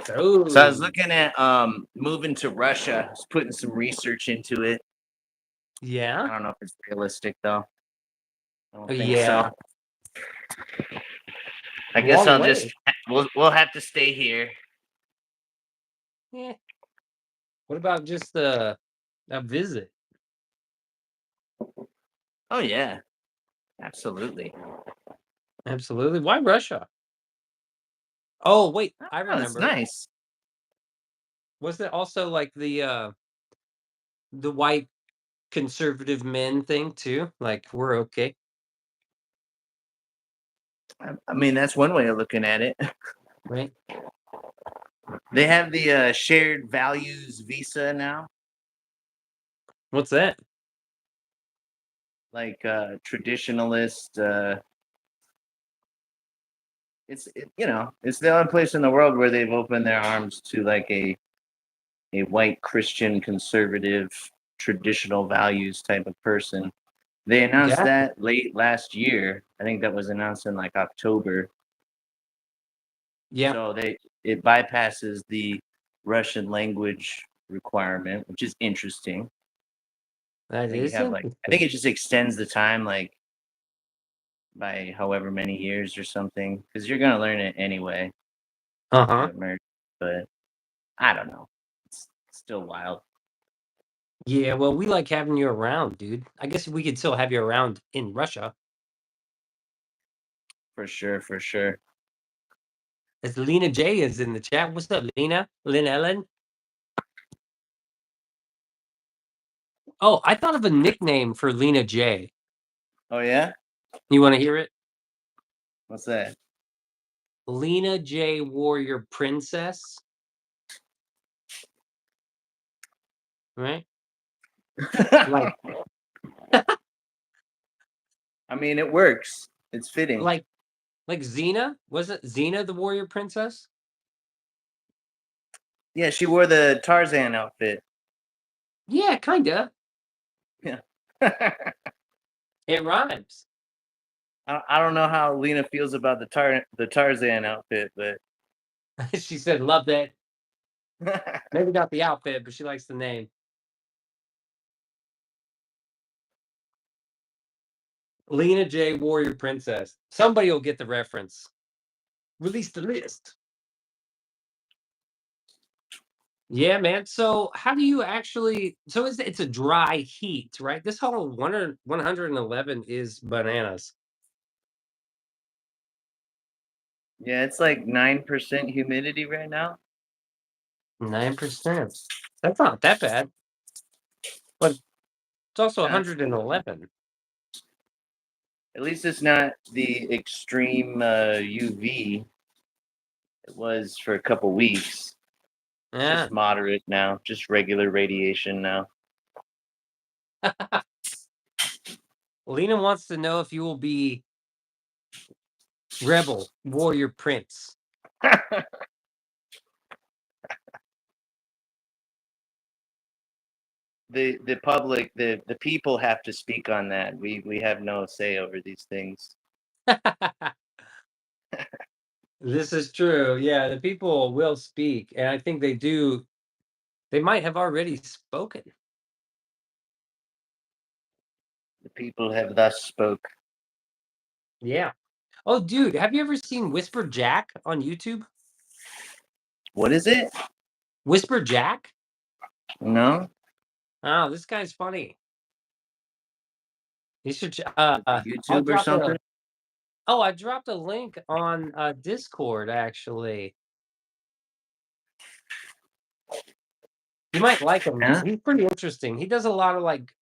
So I was Oh, looking at moving to Russia. I was putting some research into it. I yeah. don't know if it's realistic though. I don't Oh, think yeah. so. I guess Long I'll way. just we'll have to stay here. Yeah. What about just a visit? Oh yeah, absolutely. Absolutely. Why Russia? Oh, wait, I Oh, it's remember. nice. Was it also like the white conservative men thing too? Like we're okay, I mean, that's one way of looking at it. right? They have the shared values visa now, What's that? like traditionalist. It's the only place in the world where they've opened their arms to like a white Christian conservative traditional values type of person. They announced Yeah. that late last year. I think that was announced in like October. Yeah. So it bypasses the Russian language requirement, which is interesting. I That think you is have like I think interesting. it just extends the time like by however many years or something because you're gonna learn it anyway Uh to huh. immerse. But I don't know. It's still wild Yeah. Well, we like having you around, dude. I guess we could still have you around in Russia. for sure. For sure. As Lena J is in the chat. What's up, Lena? Lynn Ellen. Oh, I thought of a nickname for Lena J. Oh yeah. You want to hear it? What's that? Lena J Warrior Princess. Right? Like, I mean, it works. It's fitting. like, like Xena. Was it Xena the Warrior Princess? Yeah, she wore the Tarzan outfit. Yeah, kinda. Yeah. It rhymes. I don't know how Lena feels about the Tarzan outfit, but She said, "Love that." Maybe not the outfit, but she likes the name. Lena J Warrior Princess. Somebody will get the reference. Release the list. Yeah, man. So how do you actually so it's a dry heat, right? This whole 111 is bananas. yeah, it's like 9% humidity right now. 9%. That's not that bad. But it's also That's cool. 111. At least it's not the extreme UV it was for a couple weeks. It's Yeah. just moderate now, just regular radiation now. Lena wants to know if you will be Rebel Warrior Prince. The public, the people have to speak on that. We have no say over these things. This is true. Yeah, the people will speak, and I think they do. They might have already spoken. The people have thus spoke. Yeah. Oh, dude, have you ever seen Whisper Jack on YouTube? What is it? Whisper Jack? No? Oh, this guy's funny. You should. I'll YouTube or drop something? a. Oh, I dropped a link on Discord actually. You might like him. Yeah? He's pretty interesting. He does a lot of like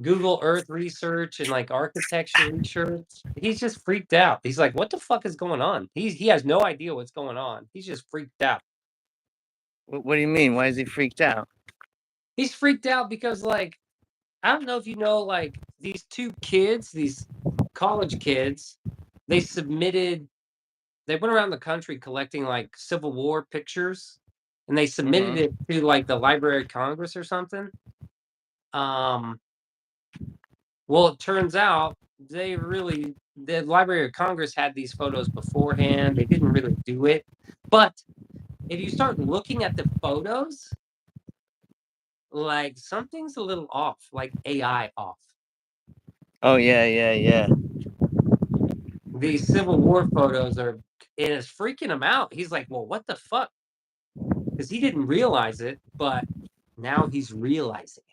Google Earth research and like architecture research. He's just freaked out. He's like, "What the fuck is going on?" He has no idea what's going on. He's just freaked out. What do you mean? Why is he freaked out? He's freaked out because like I don't know if you know like these two kids, these college kids, they submitted they went around the country collecting like Civil War pictures and they submitted Mm-hmm. it to like the Library of Congress or something. Um well it turns out the Library of Congress had these photos beforehand. They didn't really do it. But if you start looking at the photos, like something's a little off, like AI off. Oh yeah. These Civil War photos are, and it's freaking him out. He's like, well, what the fuck? Because he didn't realize it, but now he's realizing it.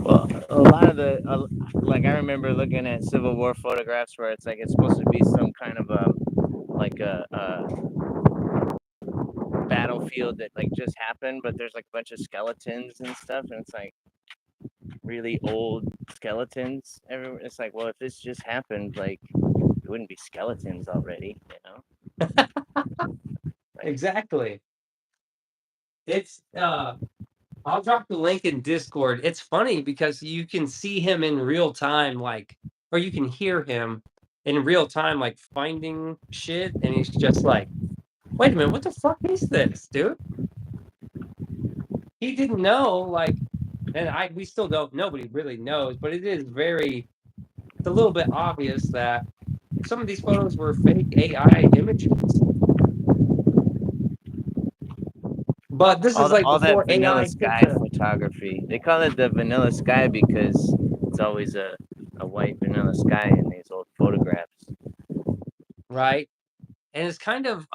Well, a lot of like I remember looking at Civil War photographs where it's like it's supposed to be some kind of like a battlefield that like just happened, but there's like a bunch of skeletons and stuff, and it's like really old skeletons everywhere. It's like, well, if this just happened, like it wouldn't be skeletons already, you know? Exactly. It's I'll drop the link in Discord. It's funny because you can see him in real time, like, or you can hear him in real time, like finding shit, and he's just like, wait a minute, what the fuck is this, dude? He didn't know, like, and we still don't, nobody really knows, but it is very, it's a little bit obvious that some of these photos were fake AI images. But this is like All that before vanilla AI took sky the photography. They call it the vanilla sky because it's always a white vanilla sky in these old photographs. right, and it's kind of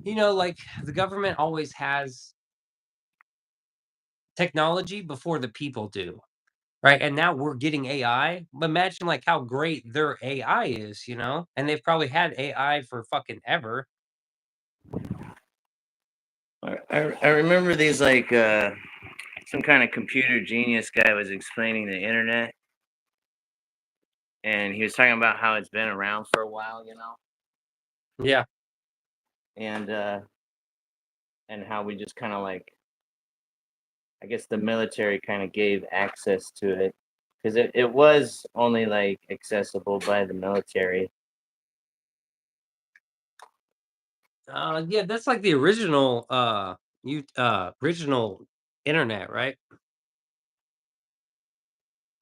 like the government always has technology before the people do, right? And now we're getting AI. Imagine like how great their AI is, and they've probably had AI for fucking ever. I remember these like some kind of computer genius guy was explaining the internet, and he was talking about how it's been around for a while, you know, Yeah. and how we just kind of like, I guess the military kind of gave access to it because it was only like accessible by the military. Yeah, that's like the original original internet, right?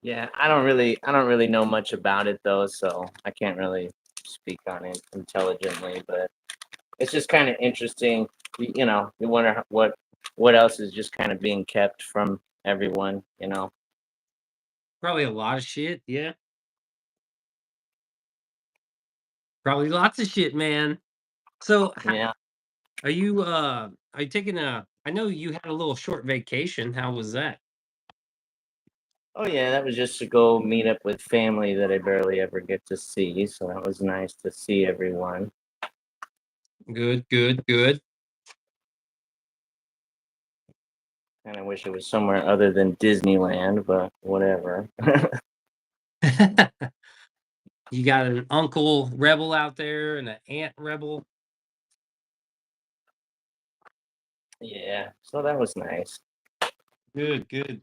Yeah, I don't really know much about it though, so I can't really speak on it intelligently, but it's just kind of interesting. You wonder what else is just kind of being kept from everyone, you know. Probably a lot of shit, yeah. Probably lots of shit, man. So Yeah. are you taking a I know you had a little short vacation. How was that? Oh yeah, that was just to go meet up with family that I barely ever get to see, so that was nice to see everyone. Good, good, good. And I wish it was somewhere other than Disneyland, but whatever. You got an uncle rebel out there and an aunt rebel. Yeah, so that was nice. Good, good.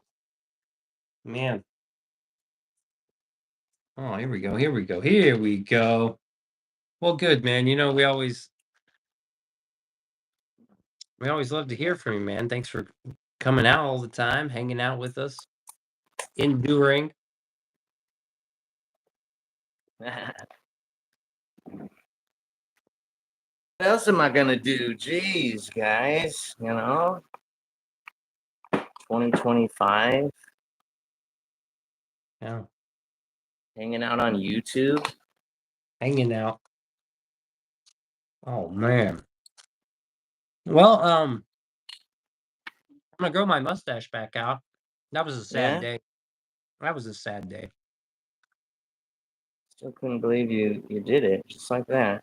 Man. Oh, here we go. Here we go. Here we go. Well, good, man. We always love to hear from you, man. Thanks for coming out all the time, hanging out with us, enduring. What else am I gonna do? Jeez, guys, 2025, Yeah, hanging out on YouTube. hanging out. Oh man. Well, I'm gonna grow my mustache back out. That was a sad Yeah, day. That was a sad day. still couldn't believe you did it just like that.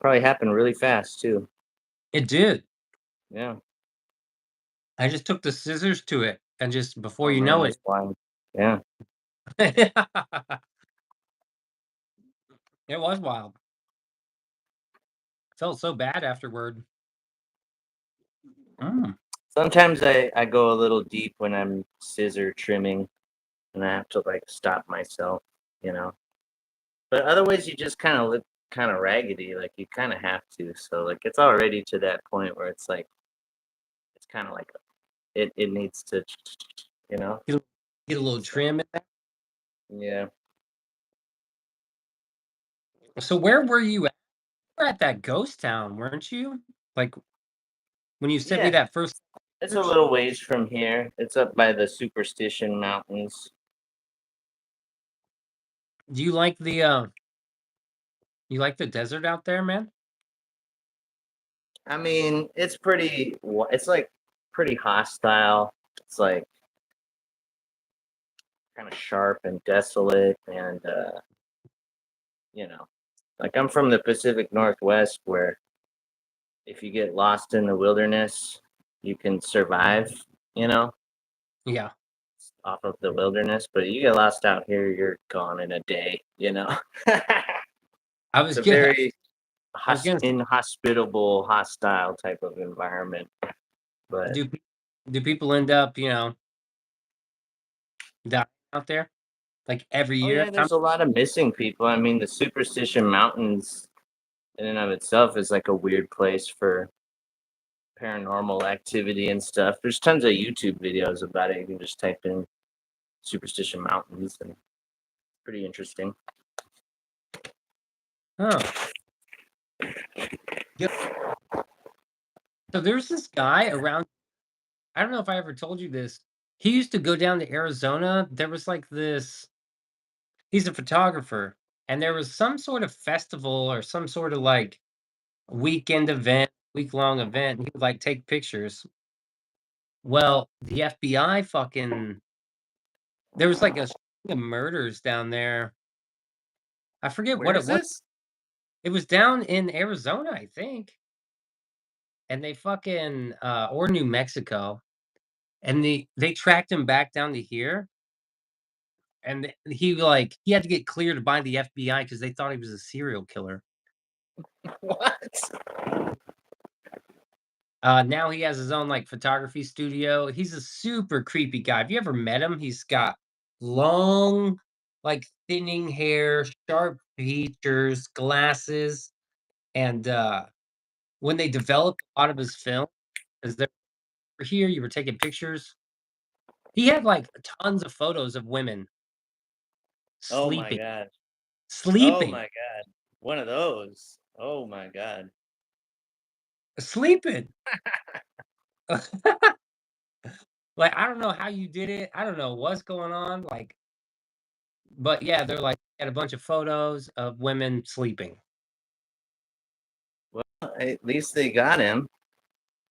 Probably happened really fast too. It did. Yeah. I just took the scissors to it, and just before Oh you man, know it, that's wild. Yeah. it was wild. Felt so bad afterward. Mm. Sometimes I go a little deep when I'm scissor trimming, and I have to like stop myself, you know. But otherwise, you just kind of look kind of raggedy, like you kind of have to. So like it's already to that point where it's like it's kind of like it needs to, you know. Get a little So trim in there. yeah. So where were you at? were at that ghost town, weren't you? Like when you sent me Yeah, that first. it's a little ways from here. It's up by the Superstition Mountains. Do you like the desert out there, man? I mean, it's it's like pretty hostile. It's like kind of sharp and desolate, and you know, like I'm from the Pacific Northwest, where if you get lost in the wilderness, you can survive, you know, Yeah. off of the wilderness. But you get lost out here, you're gone in a day, you know. I It's was a gonna very I was gonna inhospitable, hostile type of environment. But do do people end up, dying out there? Like every oh year? yeah, there's a lot of missing people. I mean, the Superstition Mountains in and of itself is like a weird place for paranormal activity and stuff. There's tons of YouTube videos about it. You can just type in Superstition Mountains, and pretty interesting. Oh. Yeah. So there's this guy around. I don't know if I ever told you this. He used to go down to Arizona. There was like this. He's a photographer, and there was some sort of festival or some sort of like weekend event, week long event. And he would like take pictures. Well, the FBI fucking there was like a string of murders down there. I forget Where what it is was. this? It was down in Arizona, I think. And they fucking or New Mexico. And they tracked him back down to here. And he had to get cleared by the FBI because they thought he was a serial killer. What? Now he has his own like photography studio. He's a super creepy guy. Have you ever met him? He's got long, like thinning hair, sharp features, glasses, and when they developed a lot of his film, because they were here, you were taking pictures. He had like tons of photos of women Oh my sleeping, god. Oh sleeping, my god. One of those. Oh my god. sleeping. Like I don't know how you did it. I don't know what's going on. Like, but yeah, they're like had a bunch of photos of women sleeping. Well, at least they got him.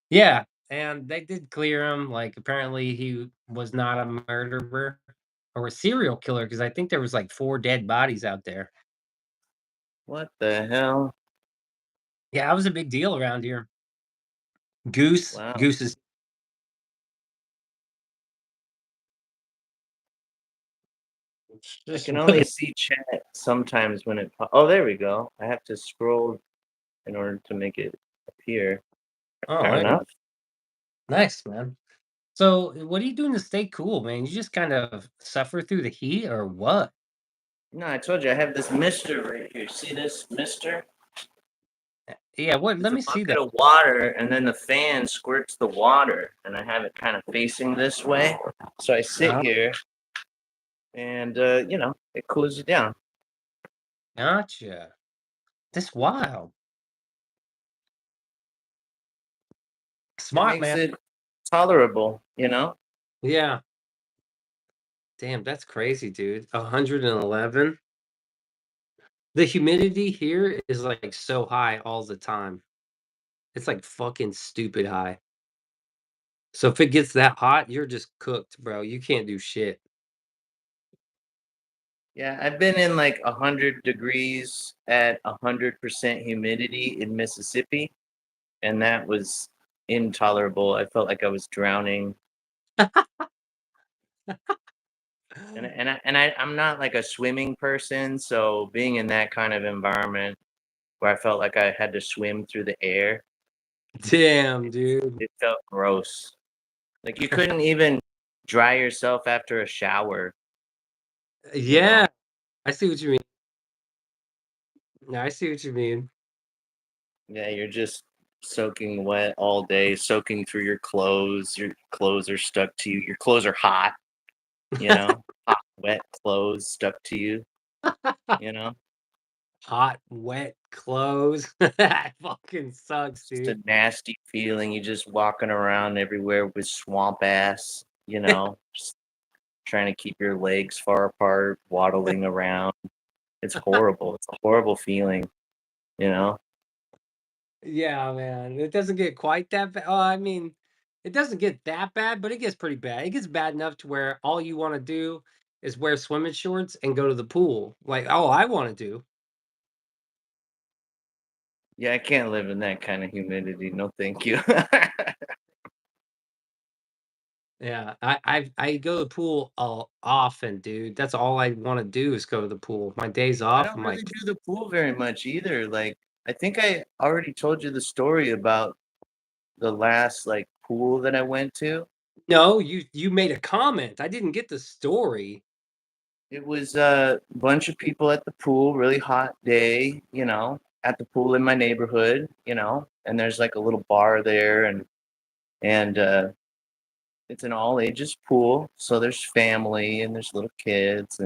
Yeah, and they did clear him. Like apparently he was not a murderer or a serial killer because I think there was like 4 dead bodies out there. What the hell? Yeah, that was a big deal around here. Goose, Wow. gooses. I Just can only see chat sometimes when oh, there we go. I have to scroll in order to make it appear. oh, Fair enough. nice, man. So, what do you do to stay cool, man? You just kind of suffer through the heat, or what? No, I told you I have this mister right here. See this mister? Yeah, what? It's Let a me see bucket that. of water, and then the fan squirts the water, and I have it kind of facing this way. So I sit Uh, here, and it cools you down. Gotcha. That's wild. It Smart, makes man. it tolerable, Yeah. Damn, that's crazy, dude. 111. The humidity here is like so high all the time. It's like fucking stupid high. So if it gets that hot, you're just cooked, bro. You can't do shit. Yeah, I've been in like 100 degrees at 100% humidity in Mississippi, and that was intolerable. I felt like I was drowning, I'm not like a swimming person, so being in that kind of environment where I felt like I had to swim through the air, Damn, dude. it felt gross. Like you couldn't even dry yourself after a shower, you know? Yeah, I see what you mean. Yeah, I see what you mean. Yeah, you're just soaking wet all day, soaking through your clothes. Your clothes are stuck to you. Your clothes are hot, you know? Hot, wet clothes stuck to you, you know? Hot, wet clothes. That fucking sucks, It's a dude. nasty feeling. You're just walking around everywhere with swamp ass, just trying to keep your legs far apart, waddling around. It's horrible. It's a horrible feeling, you know? Yeah, man. It doesn't get quite that bad. Oh, I mean, it doesn't get that bad, but it gets pretty bad. It gets bad enough to where all you want to do is wear swimming shorts and go to the pool. Like, all I want to do. Yeah, I can't live in that kind of humidity. No, thank you. Yeah, I go to the pool often, dude. That's all I want to do is go to the pool. My days I off, don't I'm really like, do the pool very much either. Like, I think I already told you the story about the last like pool that I went to. no, you made a comment. I didn't get the story. It was a bunch of people at the pool, really hot day, at the pool in my neighborhood, and there's like a little bar there and it's an all ages pool, so there's family and there's little kids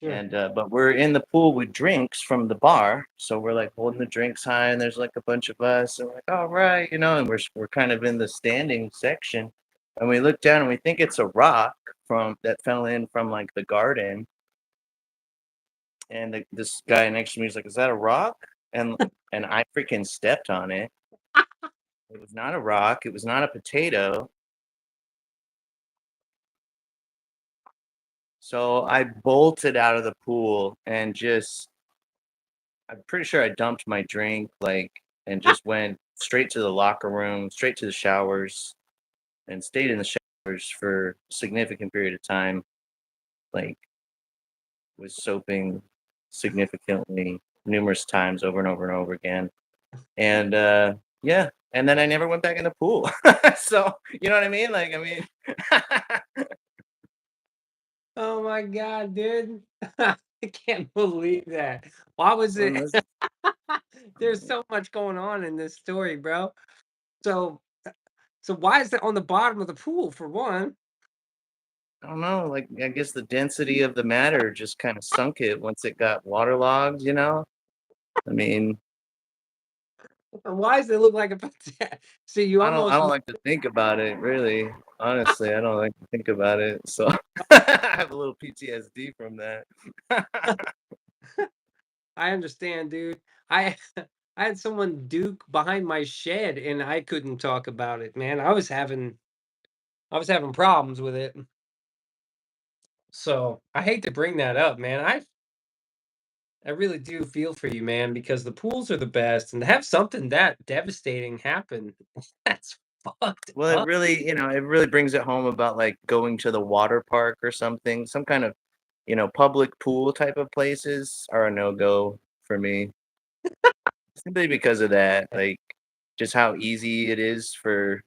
Sure. but we're in the pool with drinks from the bar, so we're like holding the drinks high and there's like a bunch of us and we're like, all right, and we're kind of in the standing section and we look down and we think it's a rock from that fell in from like the garden. And this guy next to me is like, "Is that a rock?" And I freaking stepped on it. It was not a rock. It was not a potato. So I bolted out of the pool and I'm pretty sure I dumped my drink, like, and just went straight to the locker room, straight to the showers, and stayed in the showers for a significant period of time. Like, was soaping significantly numerous times over and over and over again. And yeah, and then I never went back in the pool. So you know what I mean? Like, I mean, Oh my god, dude. I can't believe that. Why was it? unless, There's so much going on in this story, bro. So so why is it on the bottom of the pool for one? I don't know, like I guess the density of the matter just kind of sunk it once it got waterlogged. I mean, And why does it look like a potato? So you I almost don't like to think about it, really. Honestly, I don't like to think about it. So I have a little PTSD from that. I understand, dude. I I had someone duke behind my shed and I couldn't talk about it, man. I was having problems with it. So I hate to bring that up, man. I really do feel for you, man, because the pools are the best, and to have something that devastating happen, that's fucked Well, up. it really brings it home about like going to the water park or something, some kind of, public pool type of places are a no-go for me simply because of that. Like, just how easy it is for,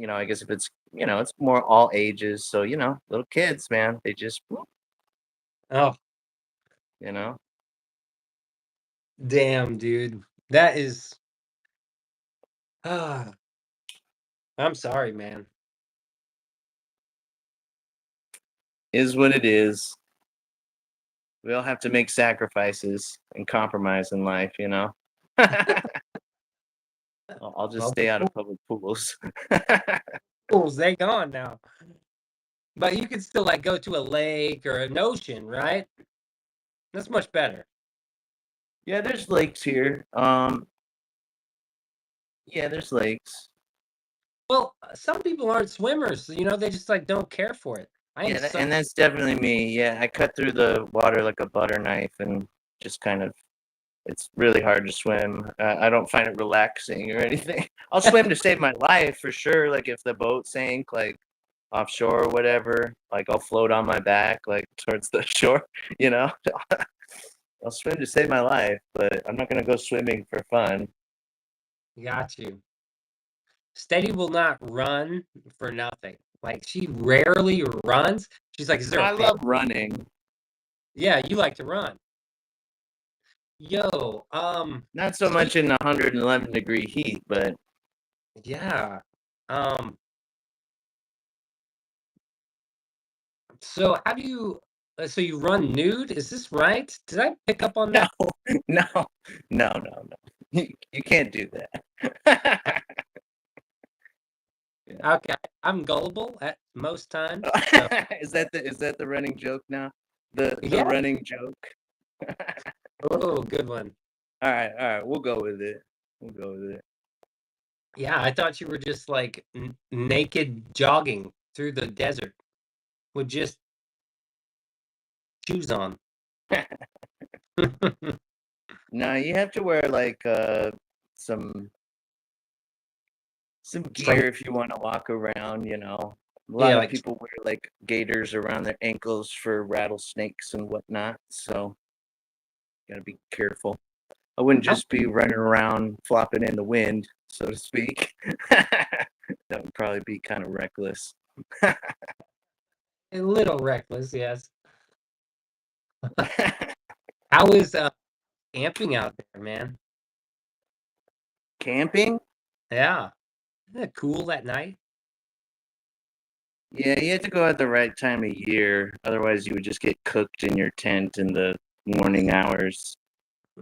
I guess if it's more all ages. So, little kids, man, they just, Oh, you know, damn, dude. That is ah, I'm sorry, man. is what it is. We all have to make sacrifices and compromise in life. I'll just Well, the stay out of public pools. pools, they gone now. But you could still like go to a lake or an ocean, right? That's much better. Yeah, there's lakes here. Yeah, there's lakes. Well, some people aren't swimmers, they just like don't care for it. I am Yeah, so and that's definitely me. Yeah, I cut through the water like a butter knife and just kind of, it's really hard to swim. I don't find it relaxing or anything. I'll swim to save my life for sure. Like if the boat sank, like offshore or whatever, like I'll float on my back, like towards the shore, you know? I'll swim to save my life, but I'm not gonna go swimming for fun. got you. Steady will not run for nothing. Like she rarely runs. She's like, "Is there a I bear?" love running. Yeah, you like to run. Yo, Not so so you, much in 111-degree heat, but yeah. Um, so have you so you run nude? Is this right? Did I pick up on no, that? No, no, no, no. You can't do that. Okay, I'm gullible at most times. So Is that the running joke now? The yeah. running joke. Oh, good one. All right. We'll go with it. We'll go with it. Yeah, I thought you were just like naked jogging through the desert with just shoes on. No, you have to wear like some Strength. gear if you want to walk around, you know. A lot Yeah, of like people wear like gaiters around their ankles for rattlesnakes and whatnot, so gotta be careful. I wouldn't I'm just be running around flopping in the wind, so to speak. That would probably be kind of reckless. a little reckless, yes. How is camping out there, man? Camping? Yeah. Isn't it cool at night? Yeah, you have to go at the right time of year. Otherwise, you would just get cooked in your tent in the morning hours.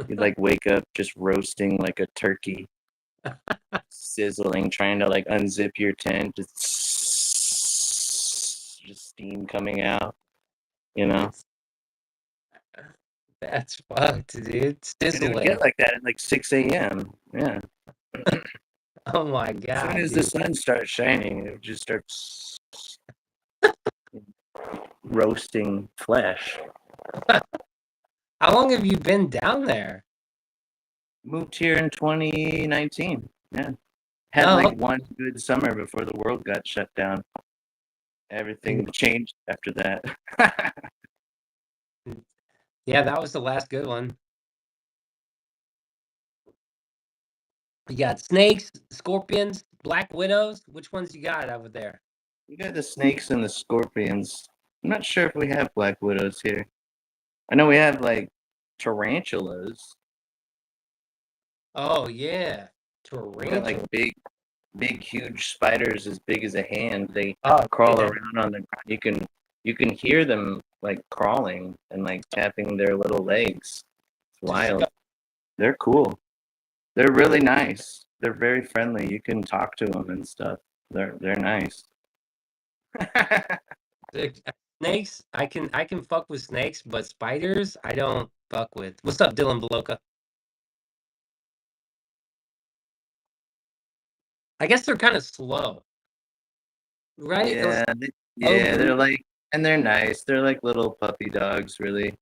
You'd like wake up just roasting like a turkey, sizzling, trying to like unzip your tent. Just steam coming out, you know? It's that's fucked, dude. And it would Sizzling. get like that at like 6 a.m. Yeah. Oh my As soon god, as the dude. sun starts shining, it would just start roasting flesh. How long have you been down there? Moved here in 2019. Yeah. Had Oh, like one good summer before the world got shut down. Everything changed after that. yeah, that was the last good one. You got snakes, scorpions, black widows. Which ones you got over there? We got the snakes and the scorpions. I'm not sure if we have black widows here. I know we have like tarantulas. Oh yeah, We got tarantula. like big, huge spiders as big as a hand. They Oh crawl yeah, around on the ground. You can hear them like crawling and like tapping their little legs. It's wild. They're cool. They're really nice. They're very friendly. You can talk to them and stuff. They're nice. snakes. I can fuck with snakes, but spiders I don't fuck with. What's up, Dylan Beloka? I guess they're kind of slow, right? Those Yeah, slow yeah, move. they're like, and they're nice. They're like little puppy dogs, really.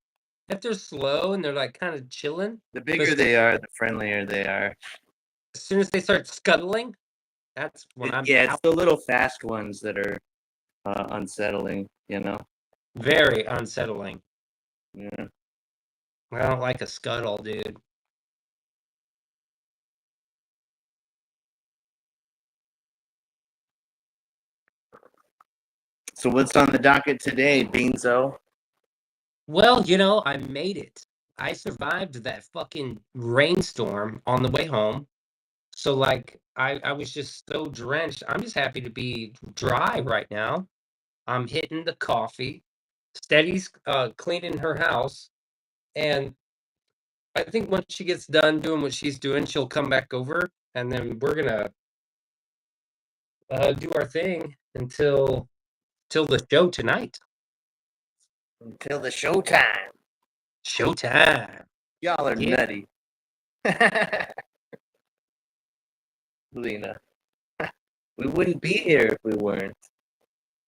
If they're slow and they're like kind of chilling, The but bigger they are, the friendlier they are. as soon as they start scuttling, that's when I'm Yeah, it's out. the little fast ones that are unsettling, you know? Very unsettling. Yeah. I don't like a scuttle, dude. So what's on the docket today, Beanso? Well, I made it. I survived that fucking rainstorm on the way home. So like I was just so drenched. I'm just happy to be dry right now. I'm hitting the coffee. Steady's cleaning her house, and I think once she gets done doing what she's doing, she'll come back over, and then we're gonna do our thing until till the show tonight. Until the showtime. Showtime. Y'all are Yeah. nutty. Lena. We wouldn't be here if we weren't.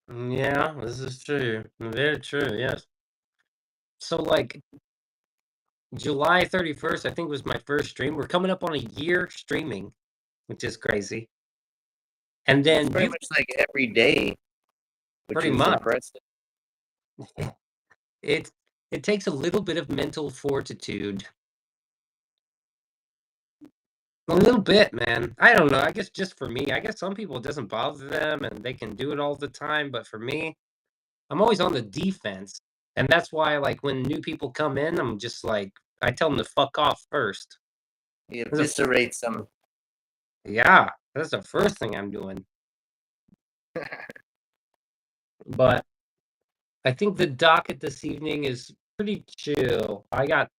Yeah, this is true. Very true. Yes. So like July 31st, I think was my first stream. We're coming up on a year streaming, which is crazy. And That's then pretty you much like every day, which pretty is much impressive. it it takes a little bit of mental fortitude. A little bit, man. I don't know. I guess just for me, I guess some people it doesn't bother them and they can do it all the time, but for me, I'm always on the defense. And that's why like when new people come in, I'm just like I tell them to fuck off first. He That's the- eviscerates them. yeah, that's the first thing I'm doing. But I think the docket this evening is pretty chill. I got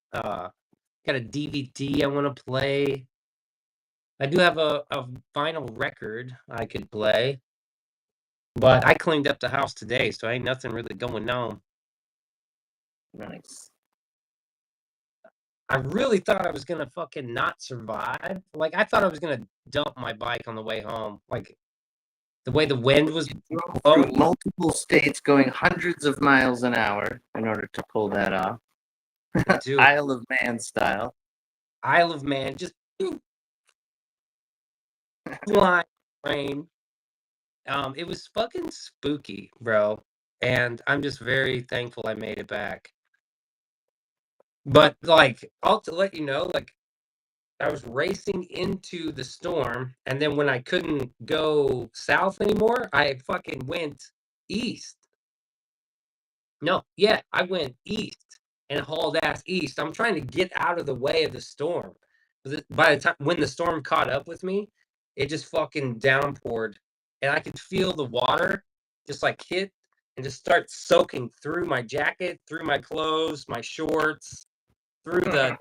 Got a DVD I want to play. I do have a vinyl record I could play, but I cleaned up the house today, so ain't nothing really going on. Nice. I really thought I was gonna fucking not survive. Like, I thought I was gonna dump my bike on the way home. Like, the way the wind was Drove blowing. through multiple states going hundreds of miles an hour in order to pull that off. Dude, Isle of Man style. Isle of Man, just flying rain. It was fucking spooky, bro. And I'm just very thankful I made it back. But like, I'll to let you know, like, I was racing into the storm, and then when I couldn't go south anymore, I fucking went east. No, yeah, I went east and hauled ass east. I'm trying to get out of the way of the storm. By the time when the storm caught up with me, it just fucking downpoured, and I could feel the water just like hit and just start soaking through my jacket, through my clothes, my shorts, through the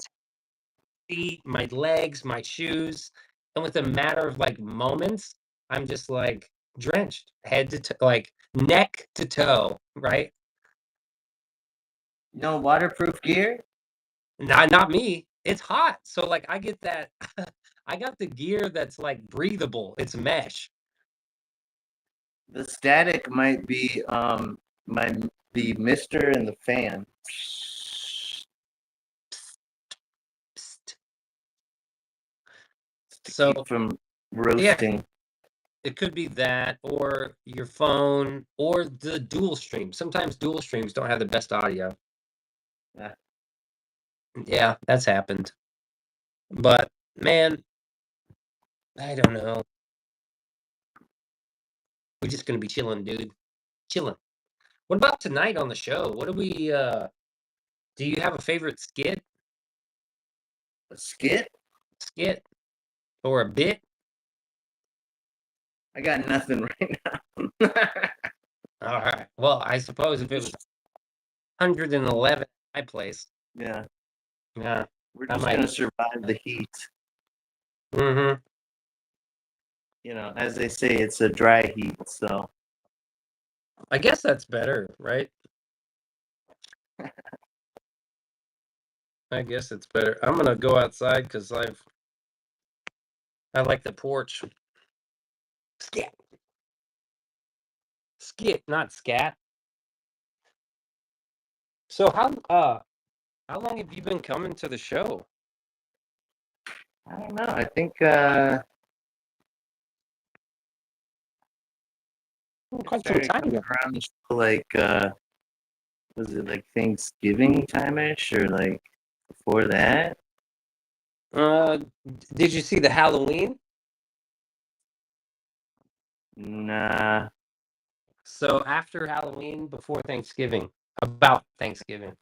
feet, my legs, my shoes, and with a matter of like moments, I'm just like drenched, head to like neck to toe, right? No waterproof gear? Not me. It's hot. So like I get that I got the gear that's like breathable. It's mesh. The static might be the mister and the fan. Psst. To So keep from yeah, roasting. it could be that or your phone or the dual stream. Sometimes dual streams don't have the best audio. Yeah. Yeah, that's happened. But man, I don't know. We're just gonna be chilling, dude. Chilling. What about tonight on the show? What do we do you have a favorite A skit? skit or a bit? I got nothing right now. All right. Well, I suppose if it was 111 my place, Yeah. yeah, We're I just might. gonna survive the heat. Mm-hmm. You know, as they say, it's a dry heat, so I guess that's better, right? I guess it's better. I'm gonna go outside because I like the porch. Scat. Skit, not scat. So how long have you been coming to the show? I don't know. I think Quite some started time coming ago. around the show like was it like Thanksgiving time-ish or like before that? Uh, did you see the Halloween? Nah. So after Halloween, before Thanksgiving, about Thanksgiving.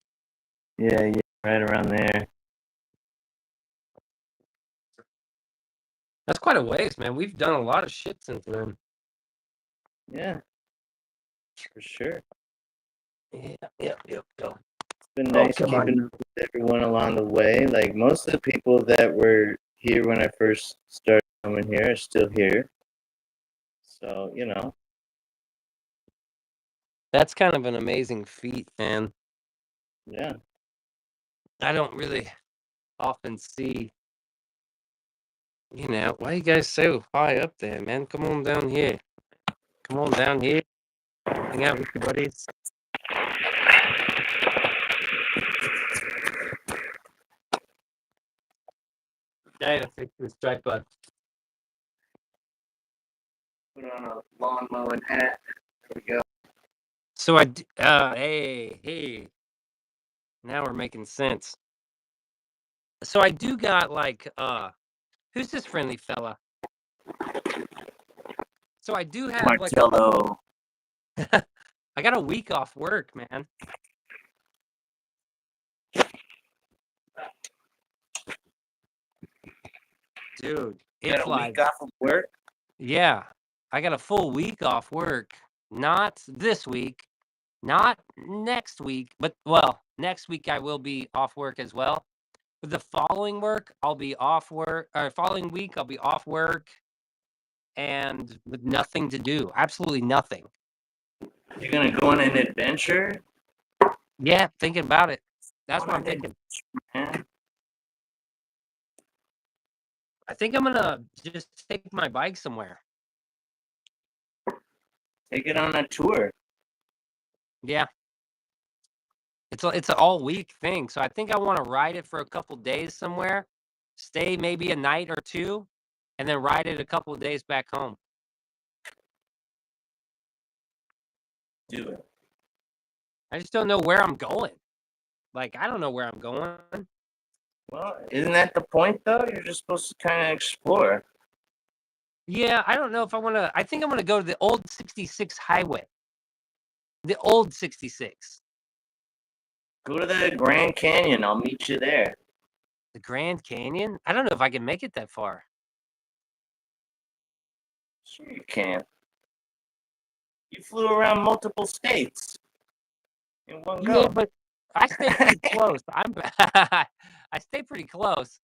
Yeah, right around there. That's quite a ways, man. We've done a lot of shit since then. Yeah, for sure. Yeah, yeah. It's been Oh, nice come on. keeping up with everyone along the way. Like most of the people that were here when I first started coming here are still here. So, you know. That's kind of an amazing feat, man. Yeah. I don't really often see, why you guys so high up there, man? Come on down here. Come on down here. Hang out with your buddies. I gotta fix this tripod. Put on a lawn mowing hat. There we go. So hey. Now we're making sense. So I do got like who's this friendly fella? So I do have Martello. I got a week off work, man. Dude, Got it's a like week off of work? yeah, I got a full week off work. Not this week, not next week, but well, next week I will be off work as well. For the following work, I'll be off work. Or following week, I'll be off work, and with nothing to do. Absolutely nothing. You're gonna go on an adventure, Yeah, thinking about it. That's what I'm thinking. man. I think I'm gonna just take my bike somewhere. Take it on a tour. Yeah. It's an all week thing, so I think I want to ride it for a couple days somewhere, stay maybe a night or two, and then ride it a couple of days back home. Do it. I just don't know where I'm going. Like, I don't know where I'm going. Well, isn't that the point though? You're just supposed to kind of explore. Yeah, I don't know if I want to. I think I'm going to go to the old 66 highway. The old 66. Go to the Grand Canyon. I'll meet you there. The Grand Canyon? I don't know if I can make it that far. Sure you can. You flew around multiple states in one Yeah, go. but I stay pretty close. I stay pretty close.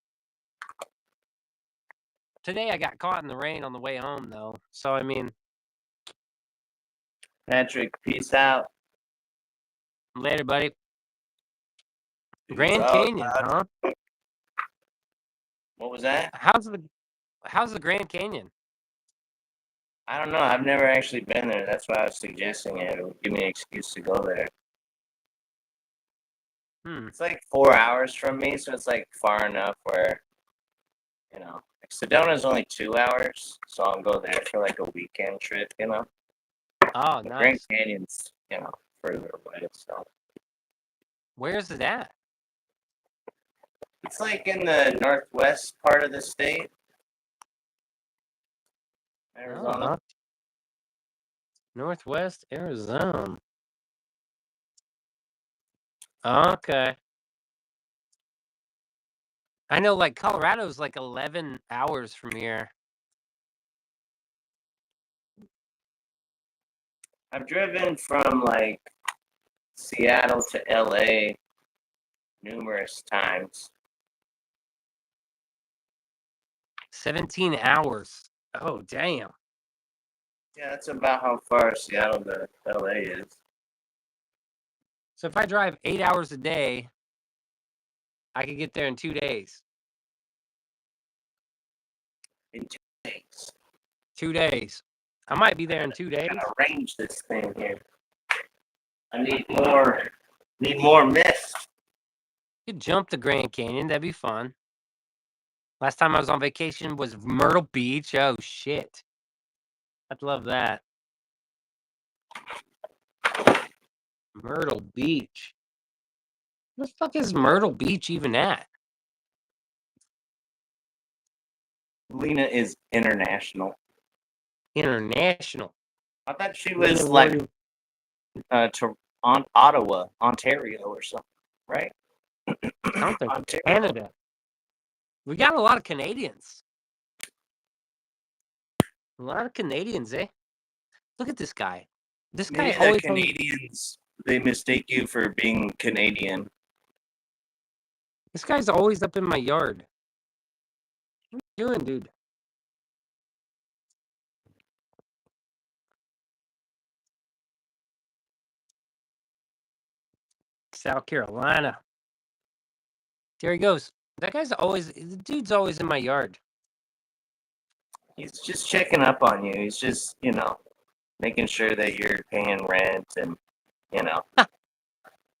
Today I got caught in the rain on the way home, though. So, I mean, Patrick, peace out. later, buddy. Peace Grand out, Canyon, Pat. huh? What was that? How's the Grand Canyon? I don't know. I've never actually been there. That's why I was suggesting it. It would give me an excuse to go there. It's like 4 hours from me, so it's like far enough where, like Sedona's only 2 hours, so I'll go there for like a weekend trip, Oh, The Grand nice. Canyon's, further away, so. Where's it at? It's like in the northwest part of the state. Arizona. Oh, Northwest Arizona. Okay. I know, like, Colorado's like 11 hours from here. I've driven from like Seattle to LA numerous times. 17 hours. Oh, damn. Yeah, that's about how far Seattle to LA is. So if I drive 8 hours a day, I could get there in 2 days. In 2 days. 2 days. I might be there in 2 days. Gotta arrange this thing here. I need more mist. You could jump the Grand Canyon. That'd be fun. Last time I was on vacation was Myrtle Beach. Oh, shit. I'd love that. Myrtle Beach. Where the fuck is Myrtle Beach even at? Lena is international. International. I thought she was like Ottawa, Ontario or something, right? I don't think Ontario. Canada. We got a lot of Canadians. A lot of Canadians, eh? Look at this guy. This guy Maybe the always Canadians, they mistake you for being Canadian. This guy's always up in my yard. What are you doing, dude? South Carolina. There he goes. That guy's the dude's always in my yard. He's just checking up on you. He's just, making sure that you're paying rent and,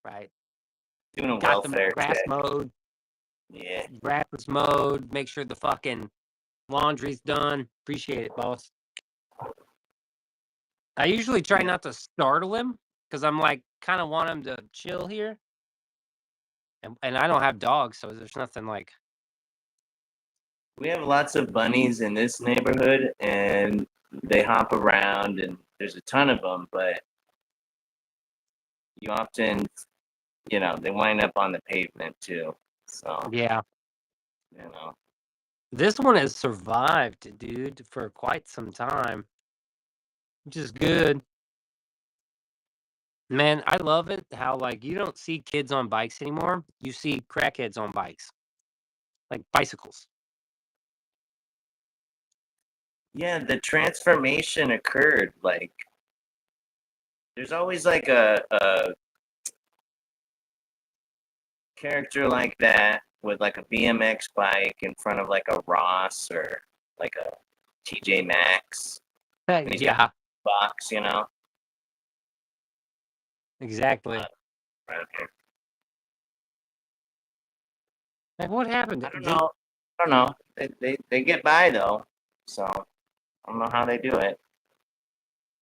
Right. doing a Got the welfare grass check. mowed. Yeah. Grass is mowed. Make sure the fucking laundry's done. Appreciate it, boss. I usually try not to startle him because I'm like kind of want him to chill here. And I don't have dogs, so there's nothing like. We have lots of bunnies in this neighborhood, and they hop around, and there's a ton of them, but you often, they wind up on the pavement too. So, Yeah. you know. This one has survived, dude, for quite some time, which is good. Man, I love it how, like, you don't see kids on bikes anymore. You see crackheads on bikes. like bicycles. Yeah, the transformation occurred. Like, there's always like a character like that with like a BMX bike in front of like a Ross or like a TJ Maxx. And he's got Yeah, a box, you know. exactly. Okay. Like, what happened? I don't know. I don't know. They get by though, so I don't know how they do it.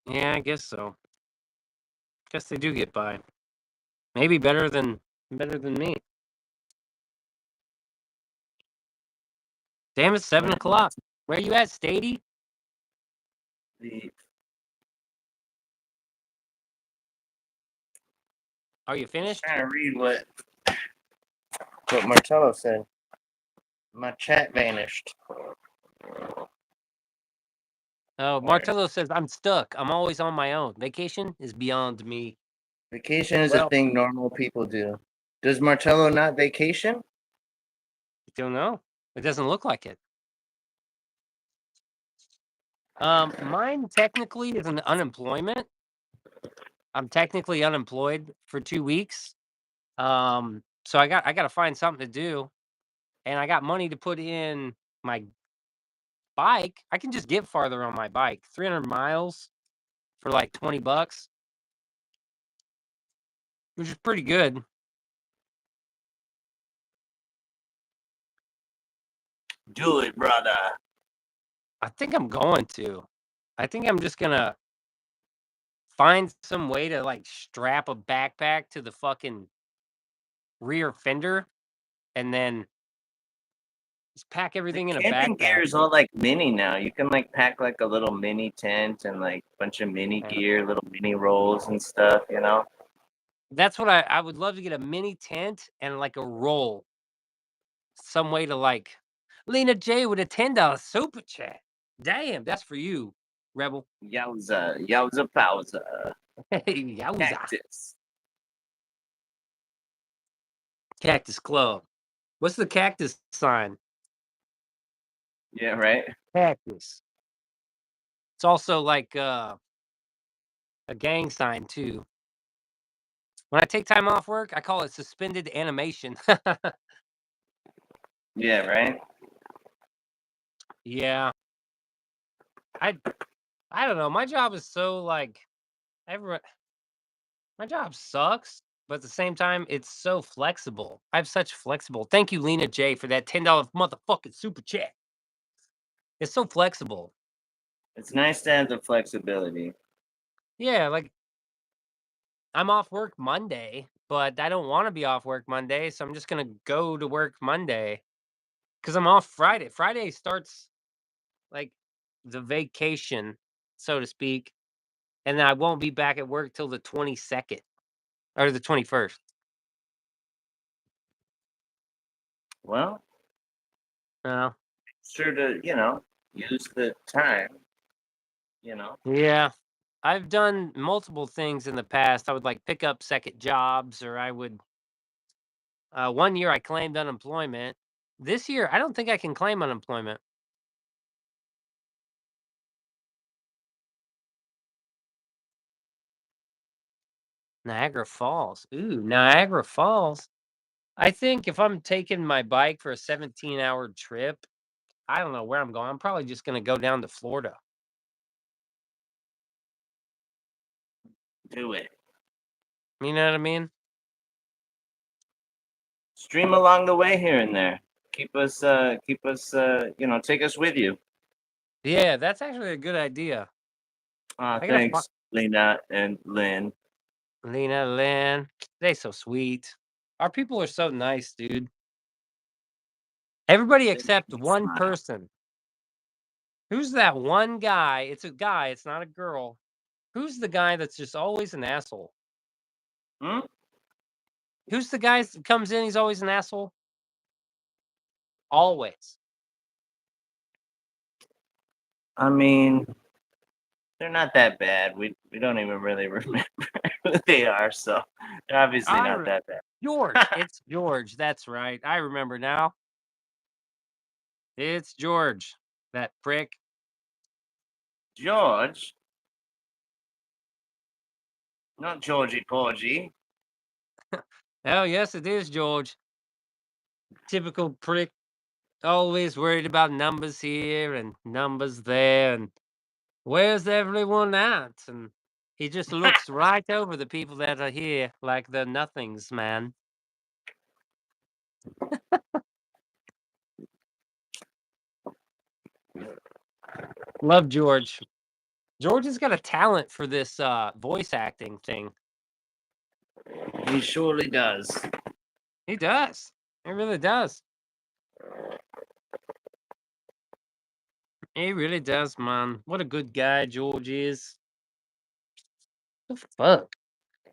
Yeah, I guess so. Guess they do get by. Maybe better than me. Damn, it's 7 o'clock. Where you at, Stady? The Are you finished? trying to read what Martello said. My chat vanished. Oh, Martello says I'm stuck. I'm always on my own. Vacation is beyond me. Vacation is Well- a thing normal people do. Does Martello not vacation? Don't know. It doesn't look like it. Mine technically is an unemployment. I'm technically unemployed for 2 weeks. So I got to find something to do, and I got money to put in my bike. I can just get farther on my bike. 300 miles for like $20, which is pretty good. Do it, brother. I think I'm going to. I think I'm just gonna find some way to like strap a backpack to the fucking rear fender and then just pack everything in a Camping gear backpack. is all like mini now. You can like pack like a little mini tent and like a bunch of mini Yeah. gear, little mini rolls and stuff, you know? That's what I would love to get a mini tent and like a roll. Some way to like Lena J with a $10 super chat. Damn, that's for you, Rebel. Yowza, yowza powza. Yowza. Cactus. Cactus Club. What's the cactus sign? Yeah, right? Cactus. It's also like a gang sign too. When I take time off work, I call it suspended animation. Yeah, right? Yeah. I don't know. My job is so like everyone my job sucks, but at the same time, it's so flexible. I have such flexible. Thank you, Lena J, for that $10 motherfucking super chat. It's so flexible. It's nice to have the flexibility. Yeah, like I'm off work Monday, but I don't want to be off work Monday, so I'm just gonna go to work Monday because I'm off Friday. Friday starts like the vacation, so to speak, and then I won't be back at work till the 22nd or the 21st. Well, Oh, sure to, use the time, you know. yeah. I've done multiple things in the past. I would like pick up second jobs, or I would. One year I claimed unemployment. This year, I don't think I can claim unemployment. Niagara Falls. Ooh, Niagara Falls. I think if I'm taking my bike for a 17-hour trip, I don't know where I'm going. I'm probably just going to go down to Florida. Do it. You know what I mean? Stream along the way here and there. Keep us, take us with you. Yeah, that's actually a good idea. I gotta Thanks, Lena and Lynn. Lena, Lynn, they so sweet. Our people are so nice, dude. Everybody They make except me one smile. person. Who's that one guy? It's a guy, it's not a girl. Who's the guy that's just always an asshole? Hmm? Who's the guy that comes in, he's always an asshole? Always. I mean, they're not that bad. We don't even really remember who they are, so they're obviously not that bad. George. It's George. That's right. I remember now. It's George, that prick. George, not Georgie Porgy. Oh, yes, it is George. Typical prick. Always worried about numbers here and numbers there, and where's everyone at? And he just looks right over the people that are here like they're nothings, man. Love George. George has got a talent for this voice acting thing. He surely does. He does. He really does. He really does, man. What a good guy George is. The fuck?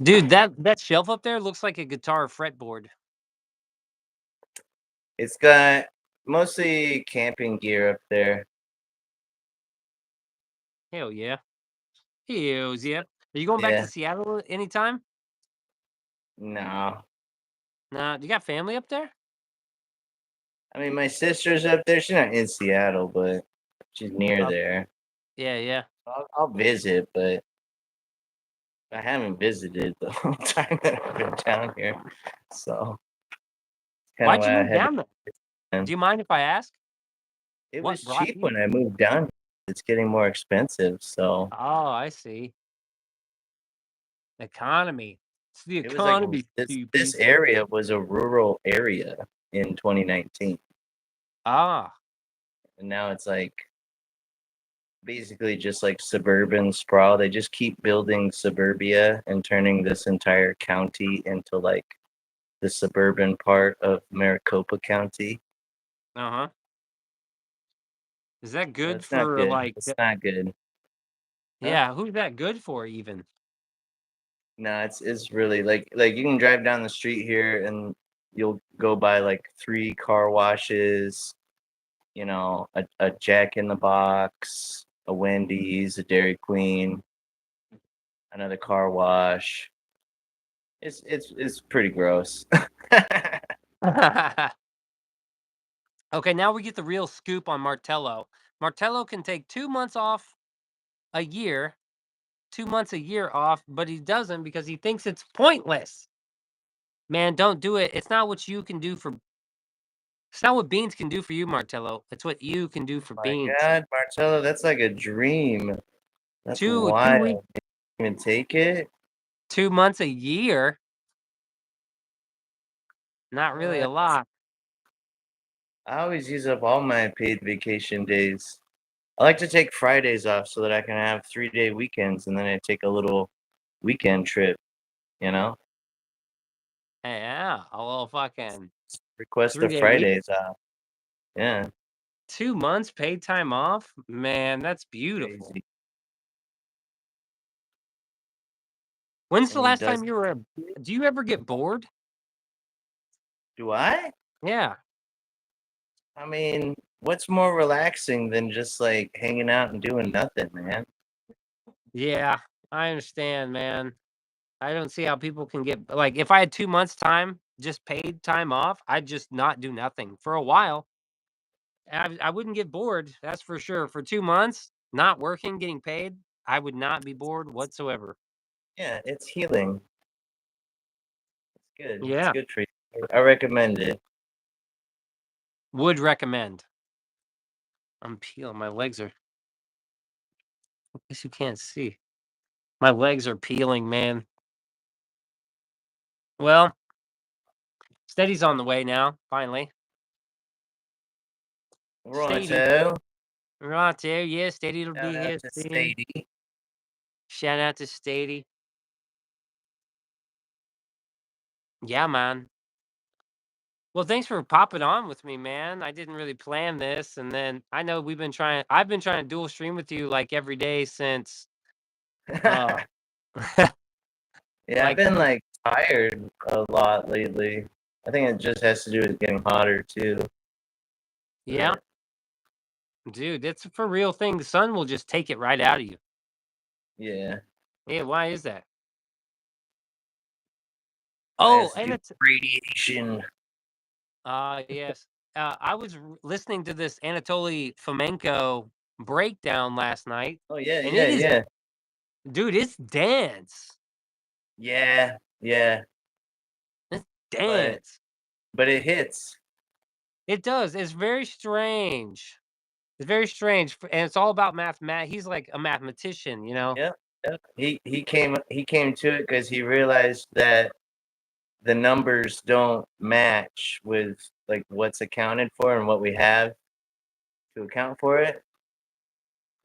Dude, that shelf up there looks like a guitar fretboard. It's got mostly camping gear up there. Hell yeah. Hells yeah. Are you going back to Yeah. Seattle anytime? No. Nah, you got family up there? I mean, my sister's up there. She's not in Seattle, but she's near Oh, there. yeah, yeah. I'll visit, but I haven't visited the whole time that I've been down here. So kind of Why'd you why I move had down there? Do you mind if I ask? it What was brought cheap you? when I moved down. It's getting more expensive, so Oh, I see. Economy. It's the it was like economy, this stupid. area was a rural area in 2019, Ah. and now it's like basically just like suburban sprawl. They just keep building suburbia and turning this entire county into like the suburban part of Maricopa County. Uh-huh. Is that So good it's not for good. like It's not good. Huh? yeah, who's that good for even? No, it's really like you can drive down the street here and you'll go by like three car washes, a Jack in the Box, a Wendy's, a Dairy Queen, another car wash. It's pretty gross. Okay, now we get the real scoop on Martello. Martello can take 2 months off a year, 2 months a year off, but he doesn't because he thinks it's pointless. Man, don't do it. It's not what Beans can do for you, Martello. It's what you can do for My Beans. God, Marcello, that's like a dream. That's 2 weeks, wild. You even take it? 2 months a year. Not really a What? lot. I always use up all my paid vacation days. I like to take Fridays off so that I can have 3-day weekends and then I take a little weekend trip, you know? Yeah, a little fucking Request the 3-day week. Fridays off. Yeah, 2 months paid time off? Man, that's beautiful. crazy. When's the And he last does. time you were do you ever get bored? Do I? Yeah. I mean, what's more relaxing than just like hanging out and doing nothing, man? Yeah, I understand, man. I don't see how people can get like, if I had 2 months time, just paid time off, I'd just not do nothing for a while. I wouldn't get bored, that's for sure. For 2 months, not working, getting paid, I would not be bored whatsoever. Yeah, it's healing. It's good. It's Yeah, good for you. I recommend it. would recommend. I'm peeling, my legs are I guess you can't see. My legs are peeling, man. Well, Steady's on the way now, finally. Steady. Righto. Right there, yeah, Steady'll Shout be out here to soon. Stady. Shout out to Stady. Yeah, man. Well, thanks for popping on with me, man. I didn't really plan this, and then I know I've been trying to dual stream with you like every day since uh Yeah, I've like been like tired a lot lately. I think it just has to do with getting hotter too. yeah, But dude, it's a for real thing. The sun will just take it right out of you. yeah, Yeah, why is that? probably Oh, has to and do with it's radiation. yes. I was listening to this Anatoly Fomenko breakdown last night, Oh yeah, and yeah, it is, yeah, dude, it's dance. yeah, yeah. It's But dance. but it hits. It does. It's very strange. It's very strange, and it's all about he's like a mathematician, you know? Yep, yep. He came to it because he realized that the numbers don't match with like what's accounted for and what we have to account for it.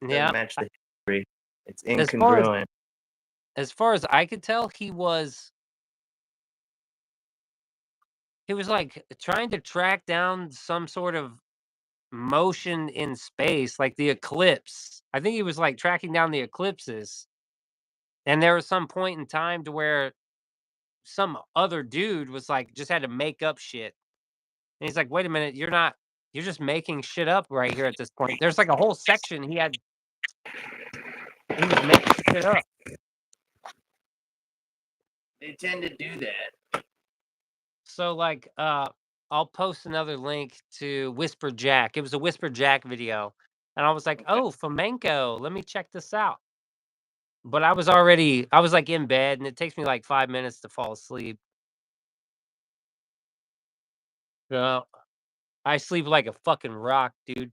Doesn't Yeah. match the history. It's As far as incongruent. as far as I could tell, he was like trying to track down some sort of motion in space, like the eclipse. I think he was like tracking down the eclipses. And there was some point in time to where some other dude was like just had to make up shit. And he's like, "Wait a minute, you're just making shit up right here at this point." There's like a whole section he was making shit up. They tend to do that. So like I'll post another link to Whisper Jack. It was a Whisper Jack video. And I was like, Okay. "Oh, flamenco, let me check this out." But I was like in bed and it takes me like 5 minutes to fall asleep. So I sleep like a fucking rock, dude.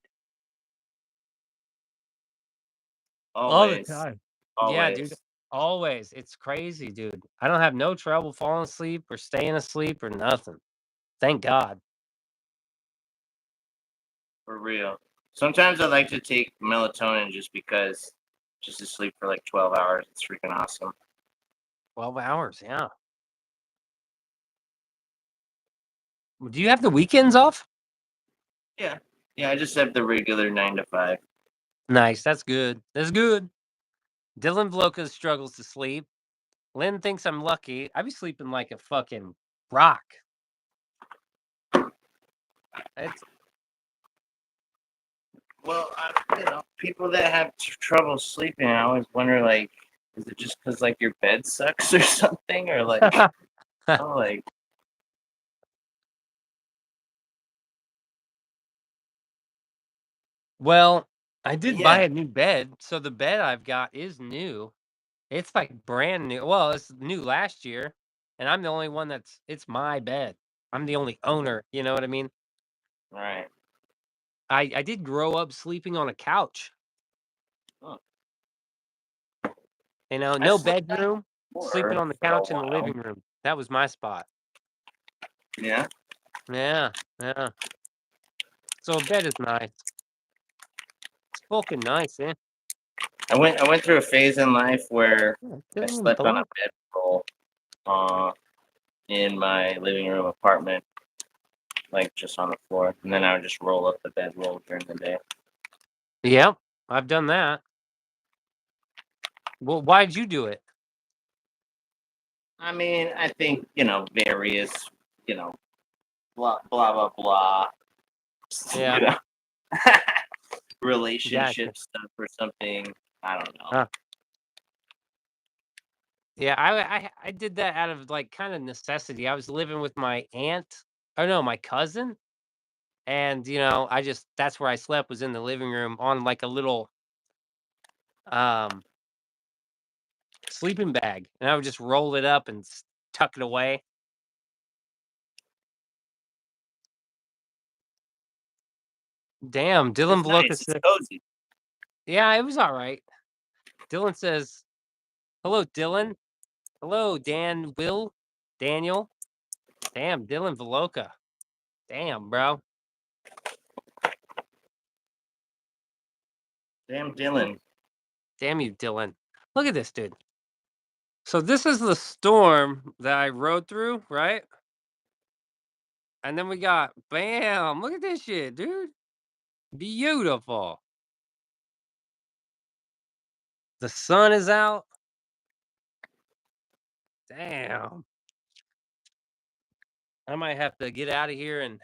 All the Always, time. Yeah, dude. always. Always. It's crazy, dude. I don't have no trouble falling asleep or staying asleep or nothing. Thank God. For real. Sometimes I like to take melatonin just to sleep for like 12 hours. It's freaking awesome. 12 hours, yeah. Do you have the weekends off? Yeah. Yeah, I just have the regular 9 to 5. Nice. That's good. That's good. Dylan Vloka struggles to sleep. Lynn thinks I'm lucky. I be sleeping like a fucking rock. It's Well, people that have trouble sleeping, I always wonder, like, is it just because like your bed sucks or something, or like, oh, like, well, I did buy yeah, a new bed, so the bed I've got is new. It's like brand new. Well, it's new last year, and I'm the only one it's my bed. I'm the only owner, you know what I mean? right. I did grow up sleeping on a couch, Huh. you know, I no slept on bedroom, the sleeping floor on the for a couch in the while. living room. That was my spot. Yeah. Yeah, yeah. So a bed is nice. It's fucking nice, eh? I went through a phase in life where Yeah, I Dylan slept on a Vloka. bedroll uh, in my living room apartment, like just on the floor, and then I would just roll up the bedroll during the day. Yep, I've done that. Well, why'd you do it? I mean, I think various, you know, blah blah blah blah, Yeah, you know, gotcha. relationship stuff or something. I don't know. Huh. Yeah, I did that out of like kind of necessity. I was living with my aunt. Oh no, my cousin. And I just that's where I slept was in the living room on like a little um sleeping bag. And I would just roll it up and tuck it away. Damn, Dylan It's Bloka nice. It's said, cozy. yeah, it was all right. Dylan says, hello, Dylan. Hello, Daniel. Damn, Dylan Voloka. Damn, bro. Damn, Dylan. Damn you, Dylan. Look at this, dude. So this is the storm that I rode through, right? And then we got bam. Look at this shit, dude. Beautiful. The sun is out. Damn. I might have to get out of here and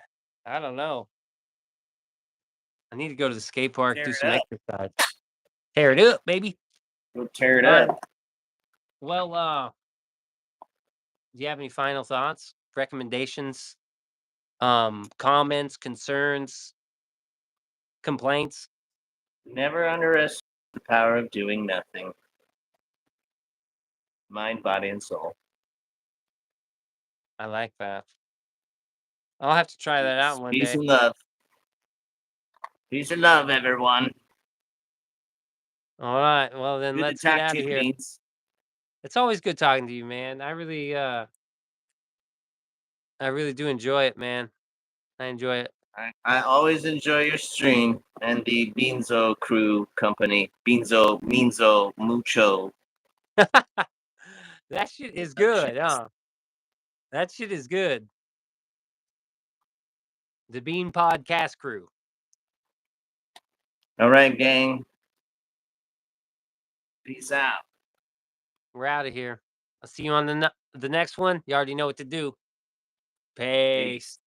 I don't know. I need to go to the skate park, Tear do it some up. exercise. Tear it up, baby. Go tear it All right. up. Well, do you have any final thoughts, recommendations? comments, concerns, complaints. Never underestimate the power of doing nothing. Mind, body, and soul. I like that. I'll have to try that out one Peace day. and love. Peace and love, everyone. All right. Well, then Good to let's get talk out to of you, here. Beans. It's always good talking to you, man. I really do enjoy it, man. I enjoy it. I always enjoy your stream and the Beanso crew company. Beanso, Mucho. That shit is good, huh? That shit is good. The Bean Podcast crew. All right, gang. Peace out. We're out of here. I'll see you on the next one. You already know what to do. Peace.